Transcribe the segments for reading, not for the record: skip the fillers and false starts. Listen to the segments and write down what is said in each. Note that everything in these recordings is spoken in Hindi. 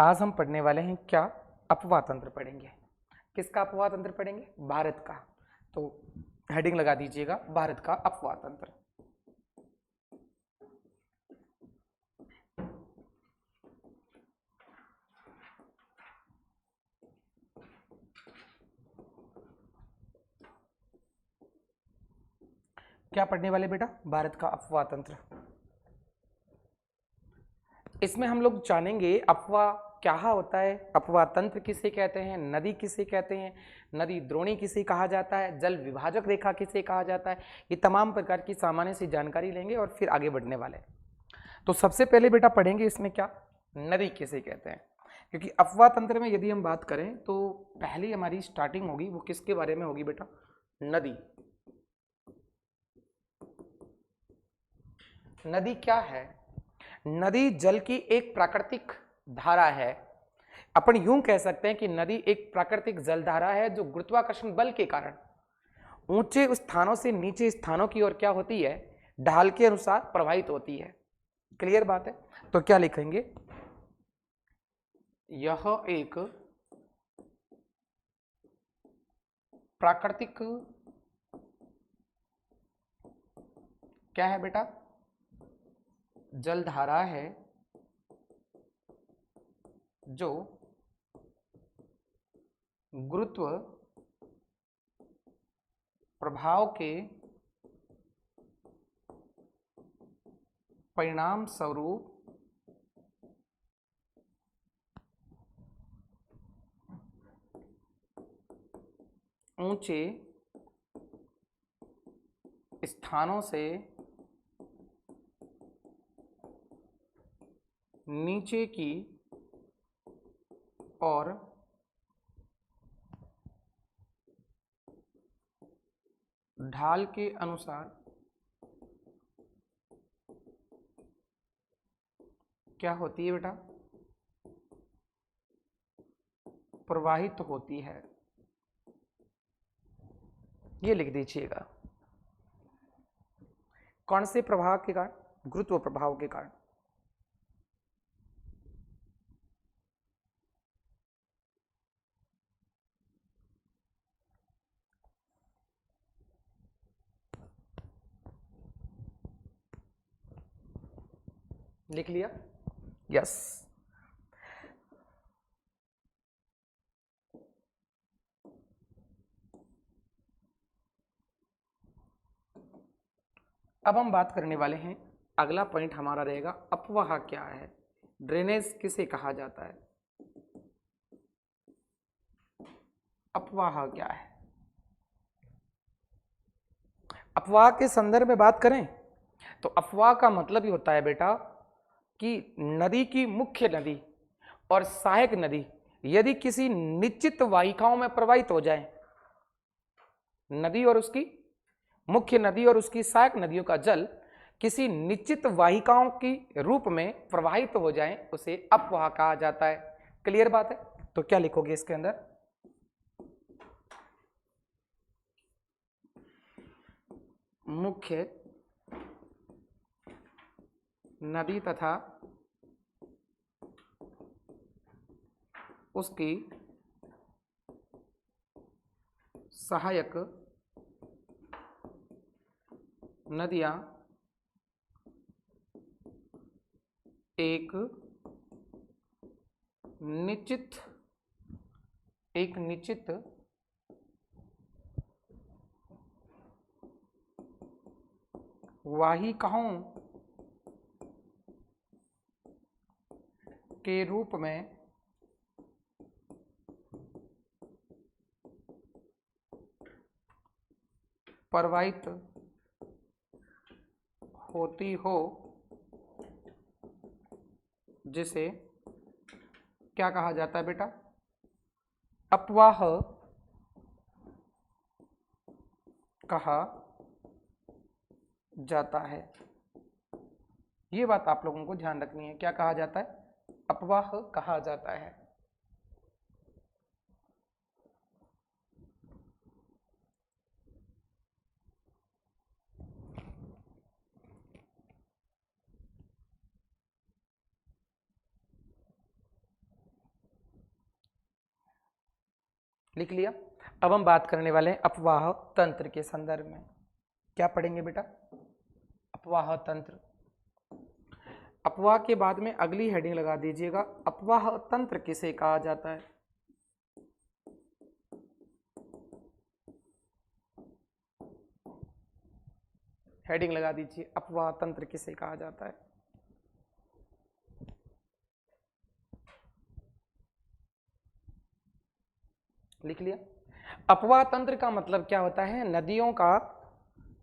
आज हम पढ़ने वाले हैं क्या? अपवाह तंत्र पढ़ेंगे। किसका अपवाह तंत्र पढ़ेंगे? भारत का। तो हेडिंग लगा दीजिएगा, भारत का अपवाह तंत्र। क्या पढ़ने वाले बेटा? भारत का अपवाह तंत्र। इसमें हम लोग जानेंगे अपवाह क्या होता है, अपवाह तंत्र किसे कहते हैं, नदी किसे कहते हैं, नदी द्रोणी किसे कहा जाता है, जल विभाजक रेखा किसे कहा जाता है। ये तमाम प्रकार की सामान्य सी जानकारी लेंगे और फिर आगे बढ़ने वाले हैं। तो सबसे पहले बेटा पढ़ेंगे इसमें क्या, नदी किसे कहते हैं। क्योंकि अपवाह तंत्र में यदि हम बात करें तो पहली हमारी स्टार्टिंग होगी वो किसके बारे में होगी बेटा? नदी। नदी क्या है? नदी जल की एक प्राकृतिक धारा है। अपन यूं कह सकते हैं कि नदी एक प्राकृतिक जलधारा है जो गुरुत्वाकर्षण बल के कारण ऊंचे स्थानों से नीचे स्थानों की ओर क्या होती है, ढाल के अनुसार प्रवाहित होती है। क्लियर बात है? तो क्या लिखेंगे, यह एक प्राकृतिक क्या है बेटा? जलधारा है जो गुरुत्व प्रभाव के परिणाम स्वरूप ऊंचे स्थानों से नीचे की और ढाल के अनुसार क्या होती है बेटा? प्रवाहित होती है। ये लिख दीजिएगा। कौन से प्रभाव के कारण? गुरुत्व प्रभाव के कारण। लिख लिया? यस। अब हम बात करने वाले हैं, अगला पॉइंट हमारा रहेगा अपवाह क्या है, ड्रेनेज किसे कहा जाता है, अपवाह क्या है। अपवाह के संदर्भ में बात करें तो अपवाह का मतलब ही होता है बेटा कि नदी की मुख्य नदी और सहायक नदी यदि किसी निश्चित वाहिकाओं में प्रवाहित हो जाए, नदी और उसकी मुख्य नदी और उसकी सहायक नदियों का जल किसी निश्चित वाहिकाओं की रूप में प्रवाहित हो जाए उसे अपवाह कहा जाता है। क्लियर बात है? तो क्या लिखोगे इसके अंदर, मुख्य नदी तथा उसकी सहायक नदियां एक निश्चित वाहिकाओं के रूप में प्रवाहित होती हो, जिसे क्या कहा जाता है बेटा? अपवाह कहा जाता है। ये बात आप लोगों को ध्यान रखनी है, क्या कहा जाता है? अपवाह कहा जाता है। लिख लिया। अब हम बात करने वाले हैं अपवाह तंत्र के संदर्भ में। क्या पढ़ेंगे बेटा? अपवाह तंत्र। अपवाह के बाद में अगली हेडिंग लगा दीजिएगा, अपवाह तंत्र किसे कहा जाता है। हेडिंग लगा दीजिए, अपवाह तंत्र किसे कहा जाता है। लिख लिया। अपवाह तंत्र का मतलब क्या होता है? नदियों का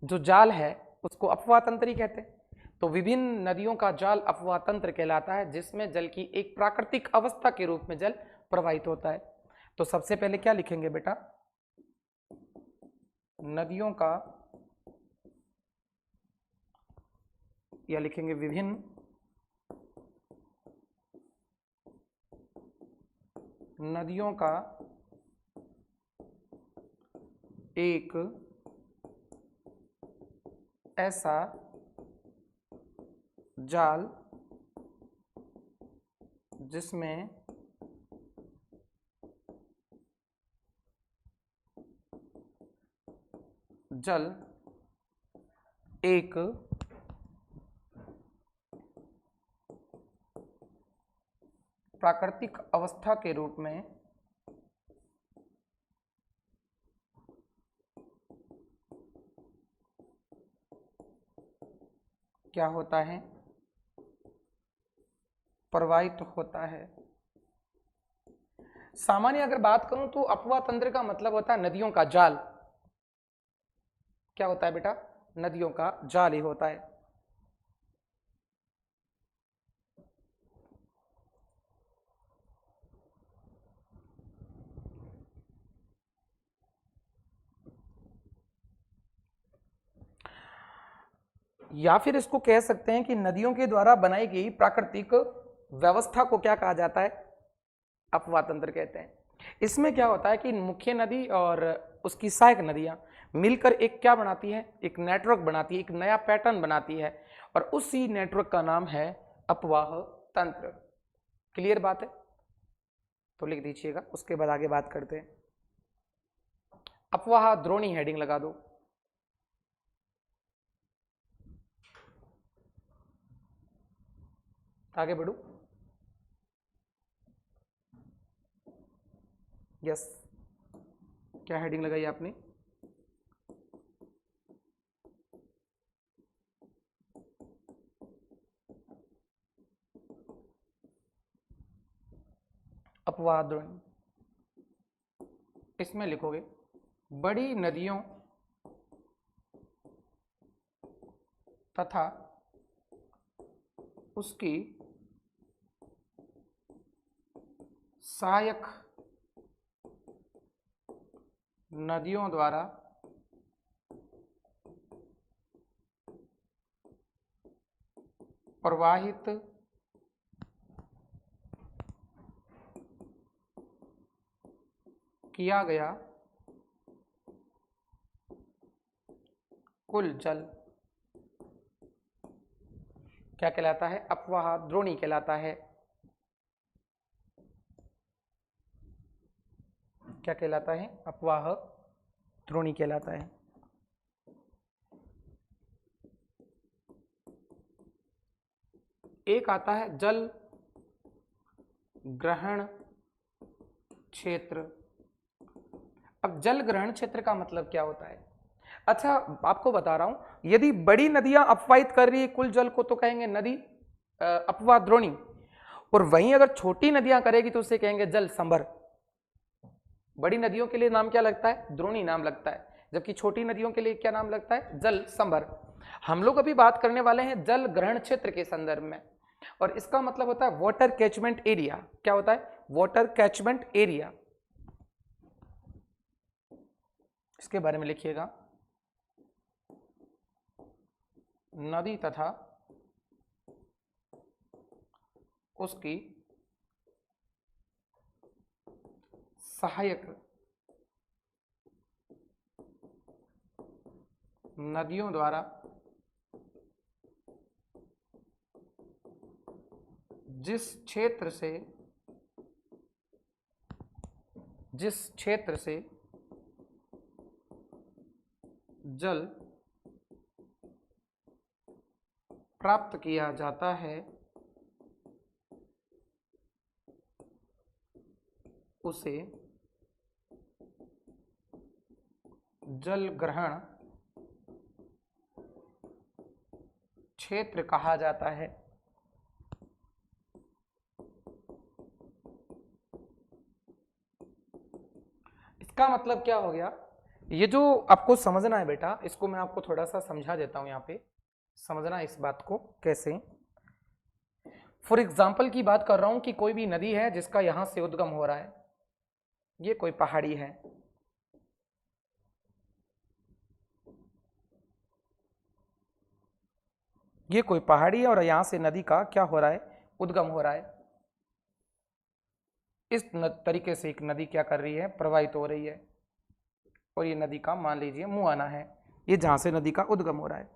जो जाल है उसको अपवाह तंत्र ही कहते हैं। तो विभिन्न नदियों का जाल अपवाह तंत्र कहलाता है, जिसमें जल की एक प्राकृतिक अवस्था के रूप में जल प्रवाहित होता है। तो सबसे पहले क्या लिखेंगे बेटा? नदियों का, या लिखेंगे विभिन्न नदियों का एक ऐसा जाल जिसमें जल एक प्राकृतिक अवस्था के रूप में क्या होता है? प्रवाहित होता है। सामान्य अगर बात करूं तो अपवाह तंत्र का मतलब होता है नदियों का जाल। क्या होता है बेटा? नदियों का जाल ही होता है। या फिर इसको कह सकते हैं कि नदियों के द्वारा बनाई गई प्राकृतिक व्यवस्था को क्या कहा जाता है? अपवाह तंत्र कहते हैं। इसमें क्या होता है कि मुख्य नदी और उसकी सहायक नदियां मिलकर एक क्या बनाती है? एक नेटवर्क बनाती है, एक नया पैटर्न बनाती है, और उसी नेटवर्क का नाम है अपवाह तंत्र। क्लियर बात है? तो लिख दीजिएगा, उसके बाद आगे बात करते हैं। अपवाह द्रोणी हेडिंग लगा दो। आगे बढ़ू। यस, क्या हेडिंग लगाई आपने? अपवाह द्रोणी। इसमें लिखोगे बड़ी नदियों तथा उसकी सहायक नदियों द्वारा प्रवाहित किया गया कुल जल क्या कहलाता है? अपवाह द्रोणी कहलाता है। क्या कहलाता है? अपवाह द्रोणी कहलाता है। एक आता है जल ग्रहण क्षेत्र। अब जल ग्रहण क्षेत्र का मतलब क्या होता है? अच्छा, आपको बता रहा हूं, यदि बड़ी नदियां अपवाहित कर रही है कुल जल को तो कहेंगे नदी अपवाह द्रोणी, और वहीं अगर छोटी नदियां करेगी तो उसे कहेंगे जल संभर। बड़ी नदियों के लिए नाम क्या लगता है? द्रोणी नाम लगता है, जबकि छोटी नदियों के लिए क्या नाम लगता है? जल संभर। हम लोग अभी बात करने वाले हैं जल ग्रहण क्षेत्र के संदर्भ में, और इसका मतलब होता है वाटर कैचमेंट एरिया। क्या होता है? Water catchment area. इसके बारे में लिखिएगा, नदी तथा उसकी सहायक नदियों द्वारा जिस क्षेत्र से जिस क्षेत्र से जल प्राप्त किया जाता है उसे जल ग्रहण क्षेत्र कहा जाता है। इसका मतलब क्या हो गया, ये जो आपको समझना है बेटा, इसको मैं आपको थोड़ा सा समझा देता हूं। यहां पे समझना इस बात को कैसे। फॉर एग्जाम्पल की बात कर रहा हूं कि कोई भी नदी है जिसका यहां से उद्गम हो रहा है, ये कोई पहाड़ी है, ये कोई पहाड़ी है और यहां से नदी का क्या हो रहा है, उद्गम हो रहा है। इस तरीके से एक नदी क्या कर रही है, प्रवाहित हो रही है, और ये नदी का मान लीजिए मुहाना है, ये जहां से नदी का उद्गम हो रहा है।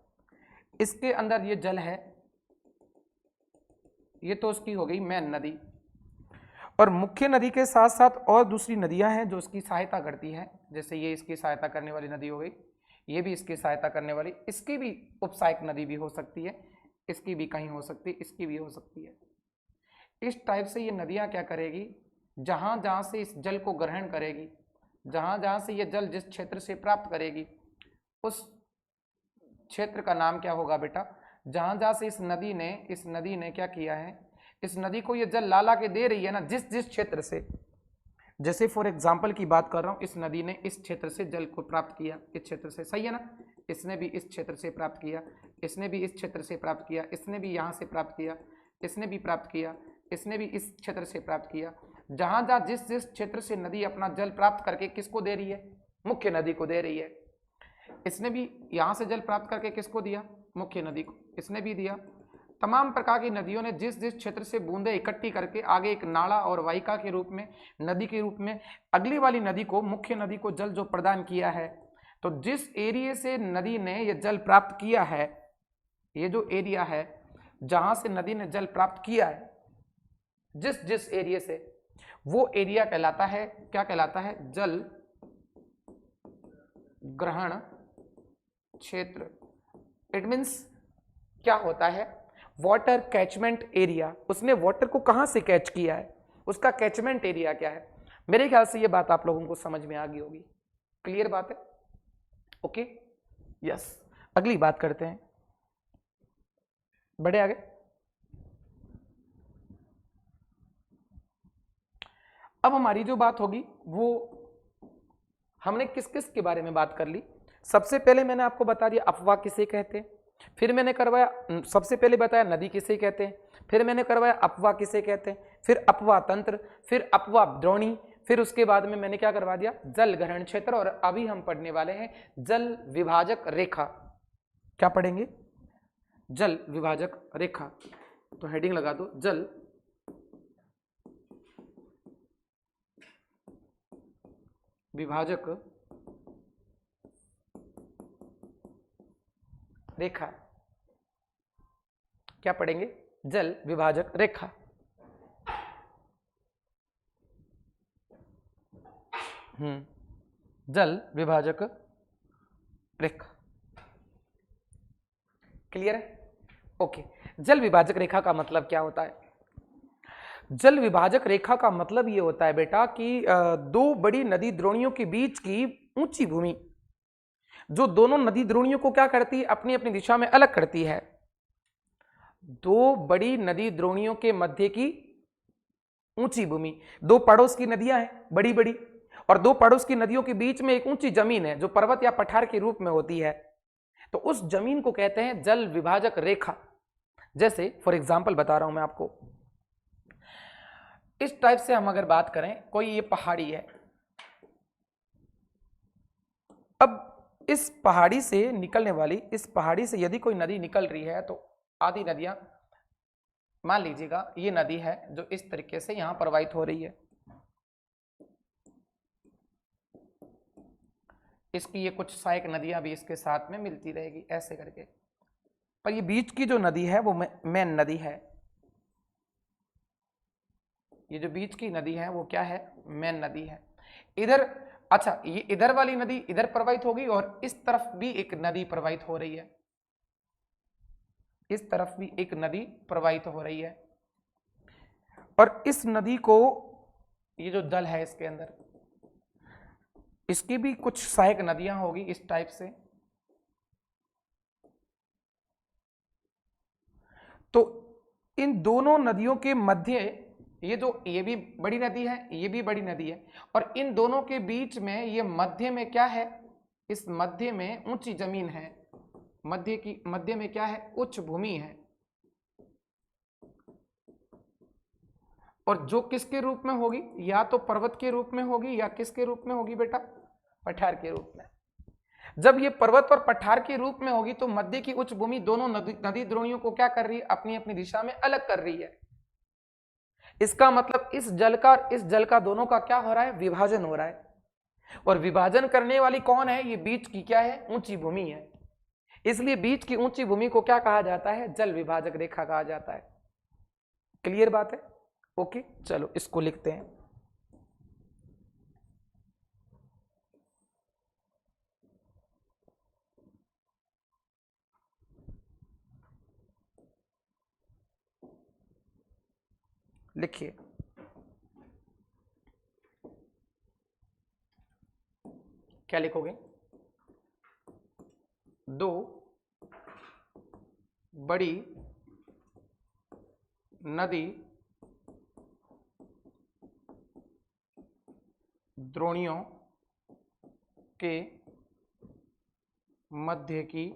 इसके अंदर ये जल है, ये तो उसकी हो गई मेन नदी, और मुख्य नदी के साथ साथ और दूसरी नदियां हैं जो इसकी सहायता करती हैं। जैसे ये इसकी सहायता करने वाली नदी हो गई, ये भी इसकी सहायता करने वाली, इसकी भी उपसहायक नदी भी हो सकती है, इसकी भी कहीं हो सकती है, इसकी भी हो सकती है। इस टाइप से ये नदियां क्या करेगी, जहां जहां से इस जल को ग्रहण करेगी, जहां जहां से ये जल जिस क्षेत्र से प्राप्त करेगी, उस क्षेत्र का नाम क्या होगा बेटा, जहां जहां से इस नदी ने क्या किया है, इस नदी को ये जल ला ला के दे रही है ना, जिस जिस क्षेत्र से। जैसे फॉर एग्जाम्पल की बात कर रहा हूं, इस नदी ने इस क्षेत्र से जल को प्राप्त किया, इस क्षेत्र से, सही है ना, इसने भी इस क्षेत्र से प्राप्त किया, इसने भी इस क्षेत्र से प्राप्त किया, इसने भी यहां से प्राप्त किया, इसने भी प्राप्त किया, इसने भी इस क्षेत्र से प्राप्त किया। जहां जहां जिस जिस क्षेत्र से नदी अपना जल प्राप्त करके किसको दे रही है, मुख्य नदी को दे रही है। इसने भी यहां से जल प्राप्त करके किसको दिया, मुख्य नदी को, इसने भी दिया। तमाम प्रकार की नदियों ने जिस जिस क्षेत्र से बूंदें इकट्ठी करके आगे एक नाला और वाहिका के रूप में, नदी के रूप में अगली वाली नदी को, मुख्य नदी को जल जो प्रदान किया है। तो जिस एरिया से नदी ने यह जल प्राप्त किया है, ये जो एरिया है जहां से नदी ने जल प्राप्त किया है, जिस जिस एरिया से, वो एरिया कहलाता है, क्या कहलाता है, जल ग्रहण क्षेत्र। इट मीन्स क्या होता है, वाटर कैचमेंट एरिया। उसने वाटर को कहां से कैच किया है, उसका कैचमेंट एरिया क्या है। मेरे ख्याल से ये बात आप लोगों को समझ में आ गई होगी, क्लियर बात है, ओके, यस। अगली बात करते हैं, बढ़े आगे। अब हमारी जो बात होगी वो हमने किस किस के बारे में बात कर ली। सबसे पहले मैंने आपको बता दिया अपवाह किसे कहते हैं, फिर मैंने करवाया, सबसे पहले बताया नदी किसे कहते हैं, फिर मैंने करवाया अपवाह किसे कहते हैं, फिर अपवाह तंत्र, फिर अपवाह द्रोणी, फिर उसके बाद में मैंने क्या करवा दिया, जल ग्रहण क्षेत्र। और अभी हम पढ़ने वाले हैं जल विभाजक रेखा। क्या पढ़ेंगे, जल विभाजक रेखा। तो हेडिंग लगा दो, जल विभाजक रेखा। क्या पढ़ेंगे, जल विभाजक रेखा। जल विभाजक रेखा, क्लियर है, ओके। जल विभाजक रेखा का मतलब क्या होता है, जल विभाजक रेखा का मतलब ये होता है बेटा कि दो बड़ी नदी द्रोणियों के बीच की ऊंची भूमि, जो दोनों नदी द्रोणियों को क्या करती है, अपनी अपनी दिशा में अलग करती है। दो बड़ी नदी द्रोणियों के मध्य की ऊंची भूमि, दो पड़ोस की नदियां हैं बड़ी बड़ी, और दो पड़ोस की नदियों के बीच में एक ऊंची जमीन है जो पर्वत या पठार के रूप में होती है, तो उस जमीन को कहते हैं जल विभाजक रेखा। जैसे फॉर एग्जाम्पल बता रहा हूं मैं आपको, इस टाइप से हम अगर बात करें, कोई ये पहाड़ी है, अब इस पहाड़ी से निकलने वाली, इस पहाड़ी से यदि कोई नदी निकल रही है, तो आधी नदियां, मान लीजिएगा ये नदी है जो इस तरीके से यहां प्रवाहित हो रही है, इसकी ये कुछ सहायक नदियां भी इसके साथ में मिलती रहेगी ऐसे करके, पर ये बीच की जो नदी है वो मेन नदी है। ये जो बीच की नदी है वो क्या है, मेन नदी है। इधर, अच्छा ये इधर वाली नदी इधर प्रवाहित होगी और इस तरफ भी एक नदी प्रवाहित हो रही है, इस तरफ भी एक नदी प्रवाहित हो रही है। और इस नदी को, ये जो जल है इसके अंदर, इसकी भी कुछ सहायक नदियां होगी इस टाइप से। तो इन दोनों नदियों के मध्य, ये भी बड़ी नदी है, ये भी बड़ी नदी है, और इन दोनों के बीच में ये मध्य में क्या है, इस मध्य में ऊंची जमीन है, मध्य में क्या है, उच्च भूमि है। और जो किसके रूप में होगी, या तो पर्वत के रूप में होगी या किसके रूप में होगी बेटा, पठार के रूप में। जब ये पर्वत और पठार के रूप में होगी तो मध्य की उच्च भूमि दोनों नदी द्रोणियों को क्या कर रही है, अपनी अपनी दिशा में अलग कर रही है। इसका मतलब इस जल का दोनों का क्या हो रहा है, विभाजन हो रहा है। और विभाजन करने वाली कौन है, ये बीच की क्या है, ऊंची भूमि है। इसलिए बीच की ऊंची भूमि को क्या कहा जाता है, जल विभाजक रेखा कहा जाता है। क्लियर बात है? ओके, चलो इसको लिखते हैं। लिखिए, क्या लिखोगे, दो बड़ी नदी द्रोणियों के मध्य की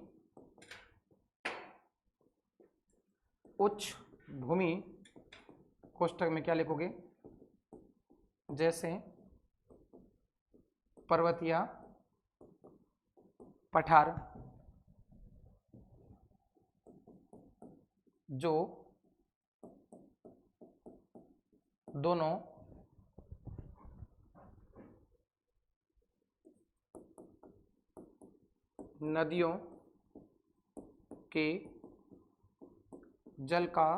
उच्च भूमि, कोष्ठक में क्या लिखोगे, जैसे पर्वत या पठार, जो दोनों नदियों के जल का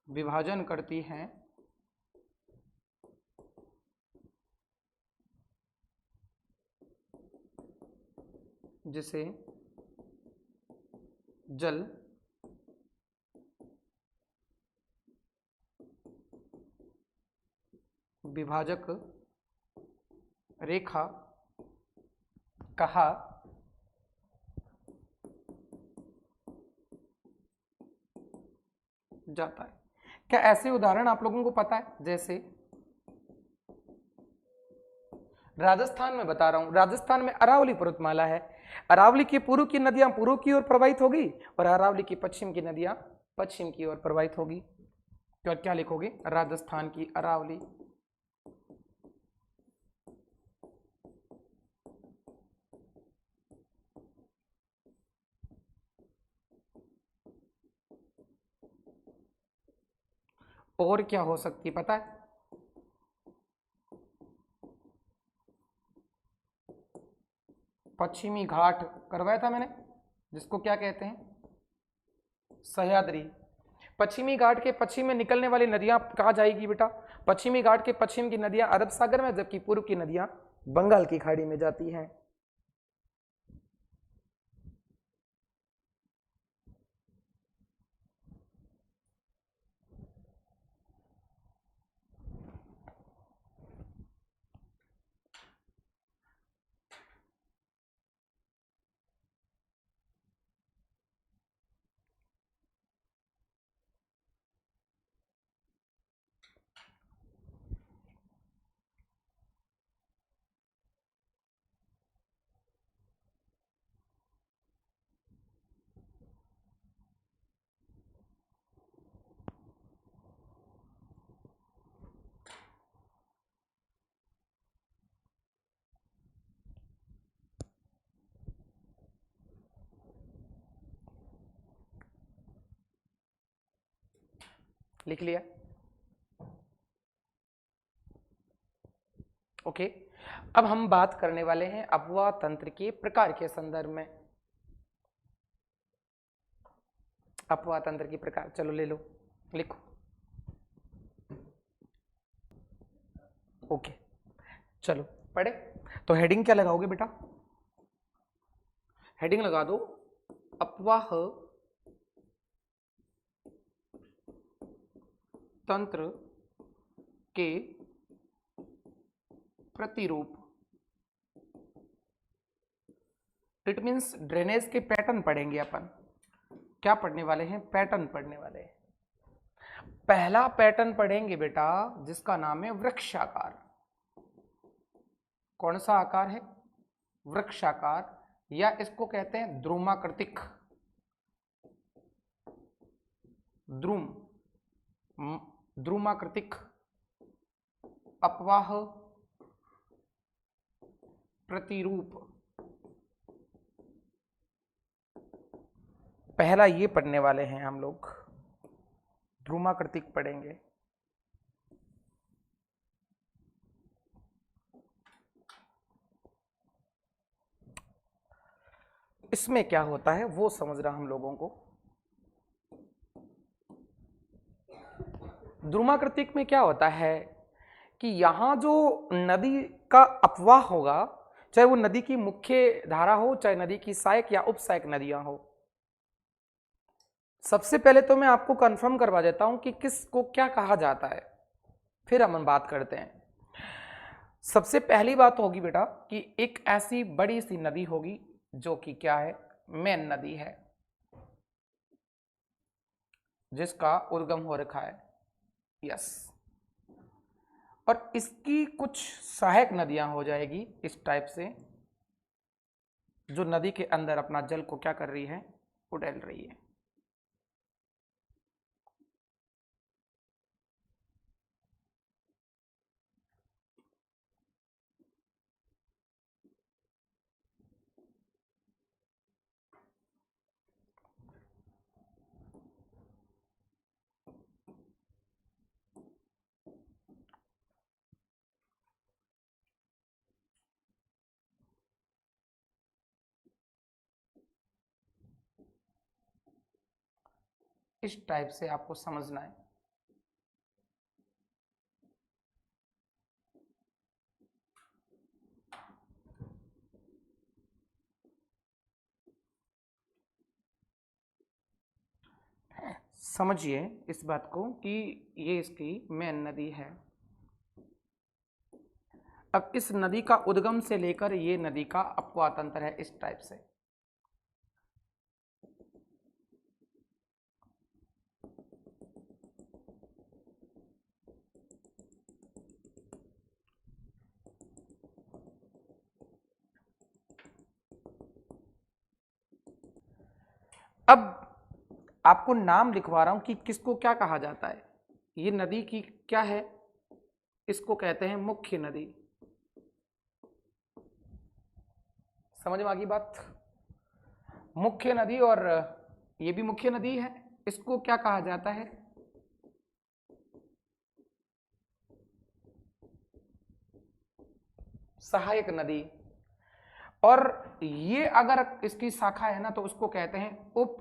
विभाजन करती हैं, जिसे जल विभाजक रेखा कहा जाता है। क्या ऐसे उदाहरण आप लोगों को पता है? जैसे राजस्थान में बता रहा हूं, राजस्थान में अरावली पर्वतमाला है, अरावली की पूर्व की नदियां पूर्व की ओर प्रवाहित होगी और अरावली की पश्चिम की नदियां पश्चिम की ओर प्रवाहित होगी। तो क्या लिखोगे, राजस्थान की अरावली, और क्या हो सकती है पता है, पश्चिमी घाट करवाया था मैंने, जिसको क्या कहते हैं, सह्याद्री। पश्चिमी घाट के पश्चिम में निकलने वाली नदियां कहाँ जाएगी बेटा, पश्चिमी घाट के पश्चिम की नदियां अरब सागर में, जबकि पूर्व की नदियां बंगाल की खाड़ी में जाती हैं। लिख लिया? ओके, अब हम बात करने वाले हैं अपवाह तंत्र के प्रकार के संदर्भ में। अपवाह तंत्र की प्रकार, चलो ले लो, लिखो। ओके, चलो पढ़े। तो हेडिंग क्या लगाओगे बेटा? हेडिंग लगा दो अपवाह तंत्र के प्रतिरूप। इट मीन्स ड्रेनेज के पैटर्न पढ़ेंगे अपन। क्या पढ़ने वाले हैं? पैटर्न पढ़ने वाले हैं। पहला पैटर्न पढ़ेंगे बेटा जिसका नाम है वृक्षाकार। कौन सा आकार है? वृक्षाकार, या इसको कहते हैं द्रुमाकृतिक। द्रुमाकृतिक अपवाह प्रतिरूप। पहला ये पढ़ने वाले हैं हम लोग, द्रुमाकृतिक पढ़ेंगे। इसमें क्या होता है वो समझना हम लोगों को। द्रुमाकृतिक में क्या होता है कि यहां जो नदी का अपवाह होगा, चाहे वो नदी की मुख्य धारा हो, चाहे नदी की सहायक या उपसहायक नदियां हो। सबसे पहले तो मैं आपको कंफर्म करवा देता हूं कि किसको क्या कहा जाता है, फिर हम बात करते हैं। सबसे पहली बात होगी बेटा कि एक ऐसी बड़ी सी नदी होगी जो कि क्या है? मेन नदी है, जिसका उद्गम हो रखा है। यस। और इसकी कुछ सहायक नदियां हो जाएगी इस टाइप से, जो नदी के अंदर अपना जल को क्या कर रही है? उड़ेल रही है। इस टाइप से आपको समझना है। समझिए इस बात को कि ये इसकी मेन नदी है। अब इस नदी का उद्गम से लेकर ये नदी का अपवाह तंत्र है इस टाइप से। अब आपको नाम लिखवा रहा हूं कि किसको क्या कहा जाता है। ये नदी की क्या है? इसको कहते हैं मुख्य नदी। समझ में आ गई बात? मुख्य नदी, और ये भी मुख्य नदी है। इसको क्या कहा जाता है? सहायक नदी। और ये अगर इसकी शाखा है ना तो उसको कहते हैं उप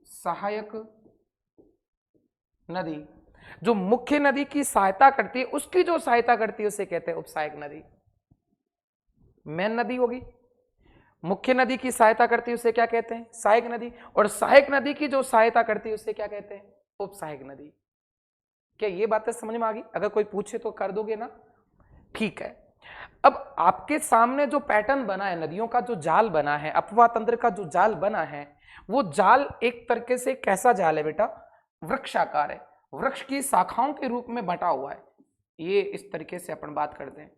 सहायक नदी। जो मुख्य नदी की सहायता करती है, उसकी जो सहायता करती है उसे कहते हैं उपसहायक नदी। मेन नदी होगी, मुख्य नदी की सहायता करती है उसे क्या कहते हैं? सहायक नदी। और सहायक नदी की जो सहायता करती है उसे क्या कहते हैं? उपसहायक नदी। क्या ये बातें समझ में आ गई? अगर कोई पूछे तो कर दोगे ना? ठीक है। अब आपके सामने जो पैटर्न बना है, नदियों का जो जाल बना है, अपवाह तंत्र का जो जाल बना है, वो जाल एक तरीके से कैसा जाल है बेटा? वृक्षाकार है, वृक्ष की शाखाओं के रूप में बटा हुआ है। ये इस तरीके से अपन बात करते हैं।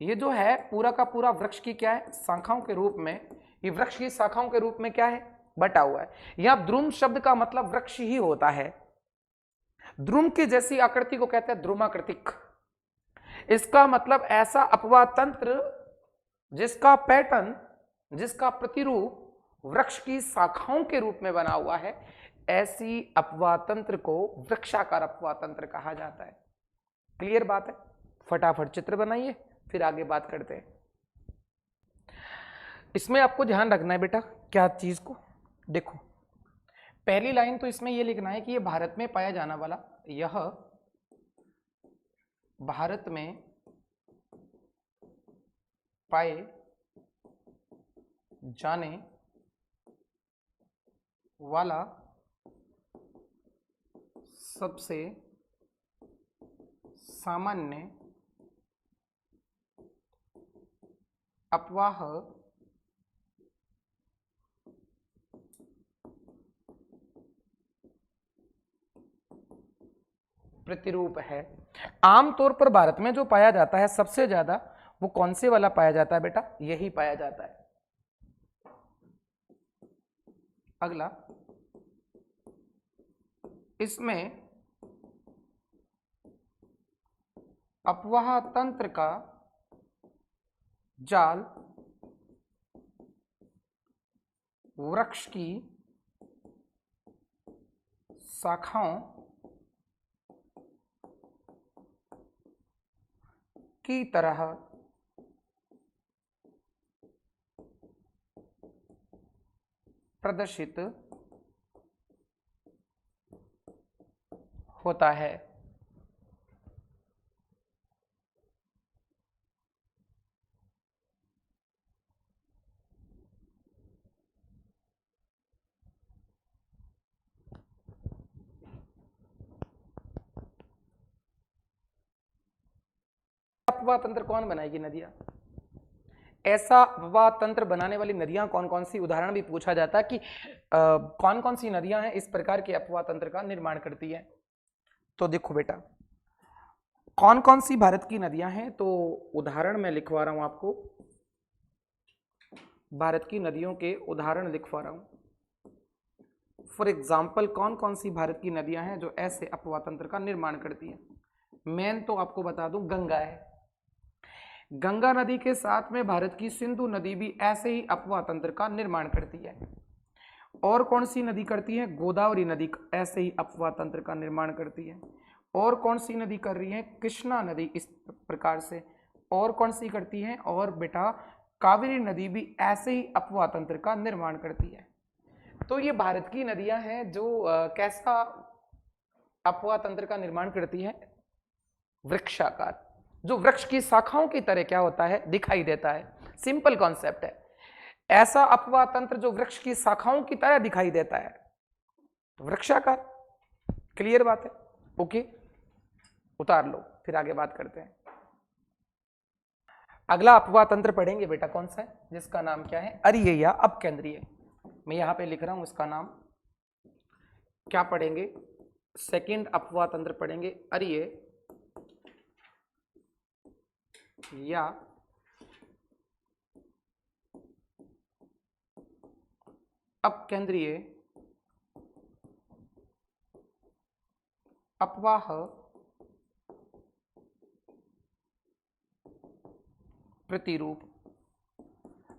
ये जो है पूरा का पूरा वृक्ष की क्या है? शाखाओं के रूप में। ये वृक्ष की शाखाओं के रूप में क्या है? बटा हुआ है। यहां द्रुम शब्द का मतलब वृक्ष ही होता है। द्रुम की जैसी आकृति को कहते हैं द्रुमाकृतिक। इसका मतलब ऐसा अपवाह तंत्र जिसका पैटर्न, जिसका प्रतिरूप वृक्ष की शाखाओं के रूप में बना हुआ है, ऐसी अपवाह तंत्र को वृक्षाकार अपवाह तंत्र कहा जाता है। क्लियर बात है? फटाफट चित्र बनाइए, फिर आगे बात करते हैं। इसमें आपको ध्यान रखना है बेटा क्या चीज को? देखो, पहली लाइन तो इसमें यह लिखना है कि यह भारत में पाया जाने वाला यह भारत में पाए जाने वाला सबसे सामान्य अफवाह प्रतिरूप है। आमतौर पर भारत में जो पाया जाता है सबसे ज्यादा, वो कौन से वाला पाया जाता है बेटा? यही पाया जाता है। अगला, इसमें अफवाह तंत्र का जाल वृक्ष की शाखाओं की तरह प्रदर्शित होता है। अफवाह तंत्र कौन बनाएगी? नदियां। ऐसा अफवाह तंत्र बनाने वाली नदियां कौन कौन सी? उदाहरण भी पूछा जाता है कि कौन कौन सी नदियां हैं इस प्रकार के अफवाह तंत्र का निर्माण करती है। तो देखो बेटा, कौन कौन सी भारत की नदियां हैं, तो उदाहरण मैं लिखवा रहा हूं आपको। भारत की नदियों के उदाहरण लिखवा रहा हूं। फॉर एग्जाम्पल, कौन कौन सी भारत की नदियां हैं जो ऐसे अफवाह तंत्र का निर्माण करती हैं? मेन तो आपको बता दूं, गंगा है। गंगा नदी के साथ में भारत की सिंधु नदी भी ऐसे ही अफवाह तंत्र का निर्माण करती है। और कौन सी नदी करती है? गोदावरी नदी ऐसे ही अफवाह तंत्र का निर्माण करती है। और कौन सी नदी कर रही है? कृष्णा नदी इस प्रकार से। और कौन सी करती है? और बेटा, कावेरी नदी भी ऐसे ही अफवाह तंत्र का निर्माण करती है। तो ये भारत की नदियां हैं जो कैसा अफवाह तंत्र का निर्माण करती है? वृक्षाकार, जो वृक्ष की शाखाओं की तरह क्या होता है? दिखाई देता है। सिंपल कॉन्सेप्ट है। ऐसा अफवाह तंत्र जो वृक्ष की शाखाओं की तरह दिखाई देता है, वृक्षाकार। क्लियर बात है? ओके, उतार लो, फिर आगे बात करते हैं। अगला अफवाह तंत्र पढ़ेंगे बेटा, कौन सा है? जिसका नाम क्या है? अरीय या अपकेंद्रीय। मैं यहां पे लिख रहा हूं इसका नाम। क्या पढ़ेंगे? सेकंड अफवाह तंत्र पढ़ेंगे, अरीय या अपकेंद्रीय अफवाह प्रतिरूप।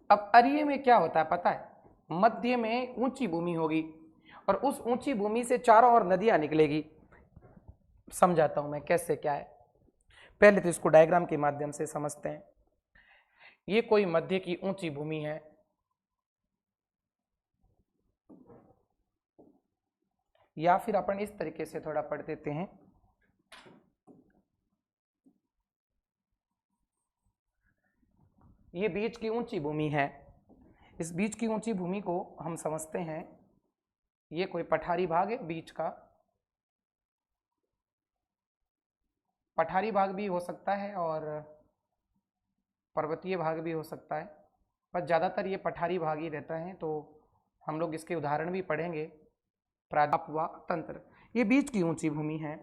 अब अरीय में क्या होता है पता है? मध्य में ऊंची भूमि होगी और उस ऊंची भूमि से चारों ओर नदियां निकलेगी। समझाता हूं मैं कैसे क्या है। पहले तो इसको डायग्राम के माध्यम से समझते हैं। ये कोई मध्य की ऊंची भूमि है, या फिर अपन इस तरीके से थोड़ा पढ़ देते हैं। ये बीच की ऊंची भूमि है। इस बीच की ऊंची भूमि को हम समझते हैं, ये कोई पठारी भाग है बीच का। पठारी भाग भी हो सकता है और पर्वतीय भाग भी हो सकता है, पर ज़्यादातर ये पठारी भाग ही रहता है। तो हम लोग इसके उदाहरण भी पढ़ेंगे। अफवाह तंत्र, ये बीच की ऊंची भूमि है।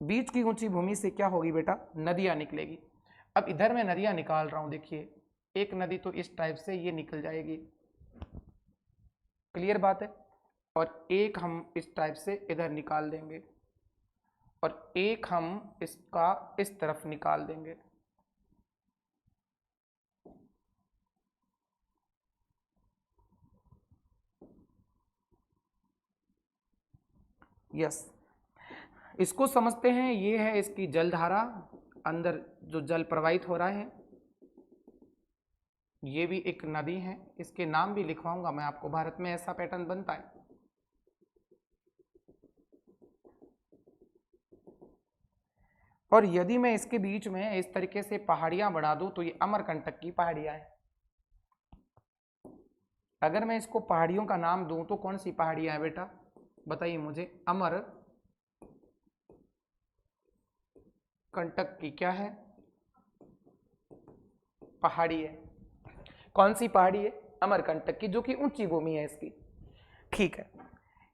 बीच की ऊंची भूमि से क्या होगी बेटा? नदियां निकलेगी। अब इधर मैं नदियां निकाल रहा हूं, देखिए एक नदी तो इस टाइप से ये निकल जाएगी। क्लियर बात है? और एक हम इस टाइप से इधर निकाल देंगे और एक हम इसका इस तरफ निकाल देंगे। यस, इसको समझते हैं। ये है इसकी जलधारा, अंदर जो जल प्रवाहित हो रहा है। ये भी एक नदी है, इसके नाम भी लिखवाऊंगा मैं आपको। भारत में ऐसा पैटर्न बनता है। और यदि मैं इसके बीच में इस तरीके से पहाड़ियां बना दूं तो ये अमरकंटक की पहाड़ियां हैं। अगर मैं इसको पहाड़ियों का नाम दूं तो कौन सी पहाड़ियां हैं बेटा, बताइए मुझे। अमर कंटक की क्या है, पहाड़ी है। कौन सी पहाड़ी है, अमरकंटक की, जो कि ऊंची भूमि है इसकी। ठीक है,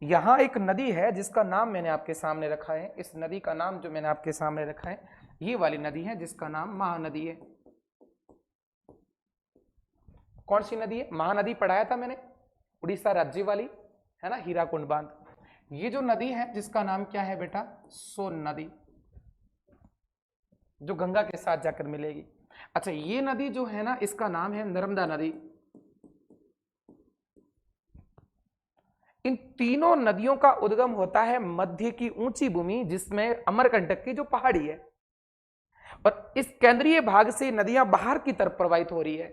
यहां एक नदी है जिसका नाम मैंने आपके सामने रखा है। इस नदी का नाम जो मैंने आपके सामने रखा है, ये वाली नदी है जिसका नाम महानदी है। कौन सी नदी है, महानदी पढ़ाया था मैंने, उड़ीसा राज्य वाली, है ना, हीराकुंड बांध। ये जो नदी है जिसका नाम क्या है बेटा, सोन नदी, जो गंगा के साथ जाकर मिलेगी। अच्छा, ये नदी जो है ना, इसका नाम है नर्मदा नदी। इन तीनों नदियों का उद्गम होता है मध्य की ऊंची भूमि, जिसमें अमरकंटक की जो पहाड़ी है, और इस केंद्रीय भाग से नदियां बाहर की तरफ प्रवाहित हो रही है।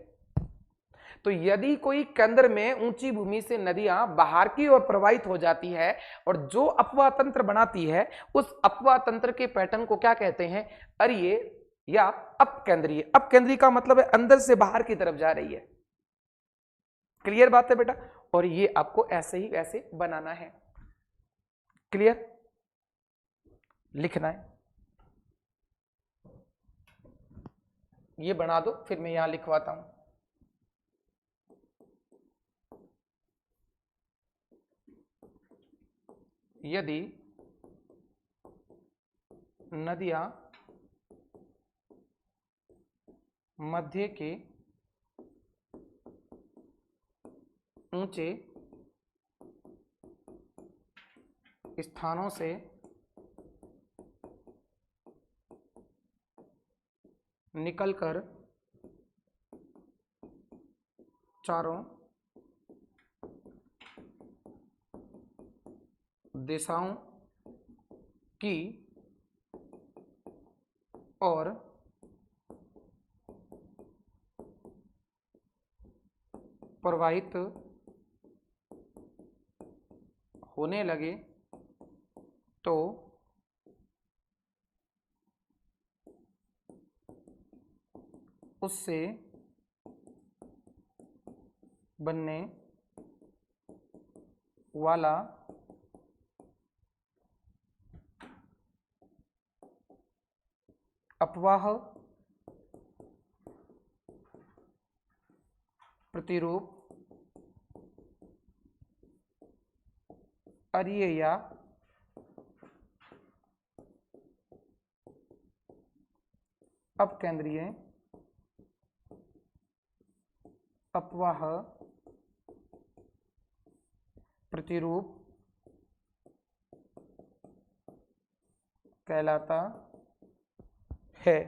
तो यदि कोई केंद्र में ऊंची भूमि से नदियां बाहर की ओर प्रवाहित हो जाती है और जो अपवाह तंत्र बनाती है, उस अपवाह तंत्र के पैटर्न को क्या कहते हैं, अरीय या अपकेंद्रीय। अपकेंद्रीय का मतलब है अंदर से बाहर की तरफ जा रही है। क्लियर बात है बेटा, और ये आपको ऐसे ही वैसे बनाना है। क्लियर, लिखना है, ये बना दो, फिर मैं यहां लिखवाता हूं। यदि नदियां मध्य के ऊंचे स्थानों से निकलकर चारों दिशाओं की और प्रवाहित होने लगे तो उससे बनने वाला अपवाह प्रतिरूप अरीय या अपकेंद्रीय अपवाह प्रतिरूप कहलाता है।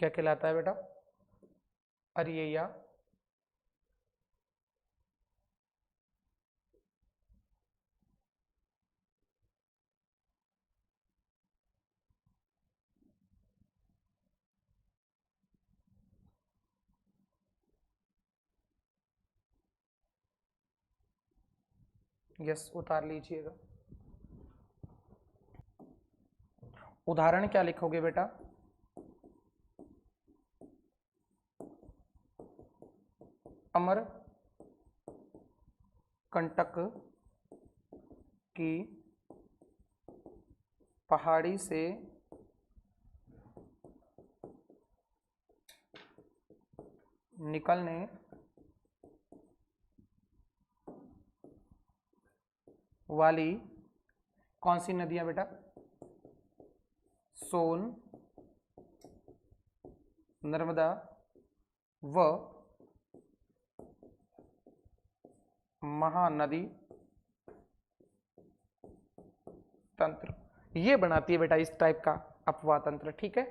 क्या कहलाता है बेटा, अरीय या यस, उतार लीजिएगा। उदाहरण क्या लिखोगे बेटा, अमर कंटक की पहाड़ी से निकलने वाली कौन सी नदियां बेटा, सोन, नर्मदा व महानदी तंत्र, ये बनाती है बेटा इस टाइप का अपवाह तंत्र। ठीक है,